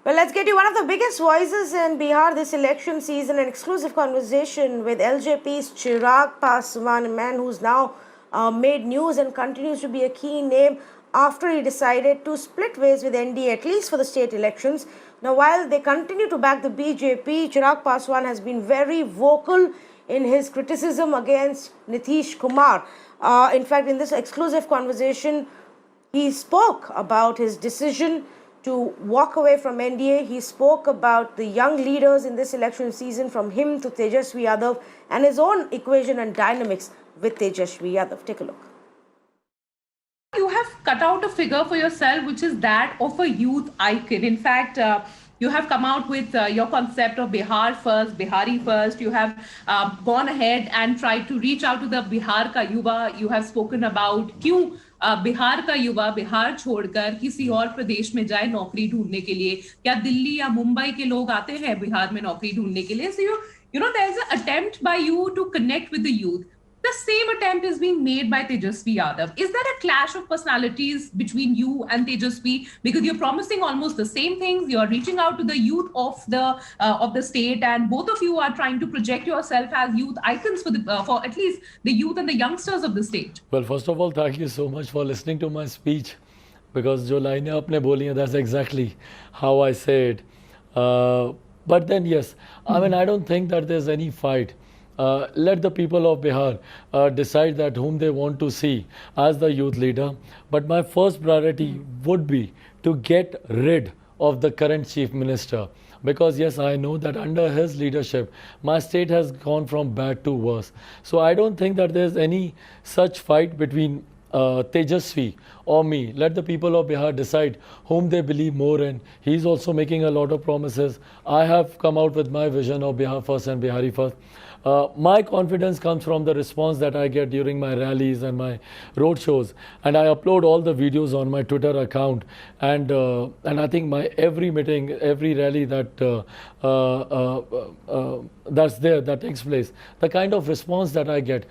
Well, let's get you one of the biggest voices in Bihar this election season, an exclusive conversation with LJP's Chirag Paswan, a man who's now made news and continues to be a key name after he decided to split ways with NDA, at least for the state elections. Now, while they continue to back the BJP, Chirag Paswan has been very vocal in his criticism against Nitish Kumar. In fact, in this exclusive conversation, he spoke about his decision to walk away from NDA. He spoke about the young leaders in this election season, from him to Tejasvi Yadav, and his own equation and dynamics with Tejasvi Yadav. Take a look. You have cut out a figure for yourself, which is that of a youth icon. In fact, you have come out with your concept of Bihar first, Bihari first. You have gone ahead and tried to reach out to the Bihar ka yuva. You have spoken about क्यों बिहार का युवा बिहार छोड़कर किसी और प्रदेश में जाए नौकरी ढूंढने के लिए. क्या दिल्ली या मुंबई के लोग आते हैं बिहार में नौकरी ढूंढने के लिए? So you know there's an attempt by you to connect with the youth. The same attempt is being made by Tejasvi Yadav. Is there a clash of personalities between you and Tejasvi? Because you're promising almost the same things. You're reaching out to the youth of the state, and both of you are trying to project yourself as youth icons for at least the youth and the youngsters of the state. Well, first of all, thank you so much for listening to my speech, because जो लाइनें आपने बोली हैं, that's exactly how I say it. But then yes, I mean, I don't think that there's any fight. Let the people of Bihar decide that whom they want to see as the youth leader. But my first priority would be to get rid of the current chief minister. Because yes, I know that under his leadership, my state has gone from bad to worse. So I don't think that there's any such fight between Tejasvi or me. Let the people of Bihar decide whom they believe more in. He's also making a lot of promises. I have come out with my vision of Bihar first and Bihari first. My confidence comes from the response that I get during my rallies and my road shows, and I upload all the videos on my Twitter account, and I think my every meeting, every rally that that's there, that takes place, the kind of response that I get,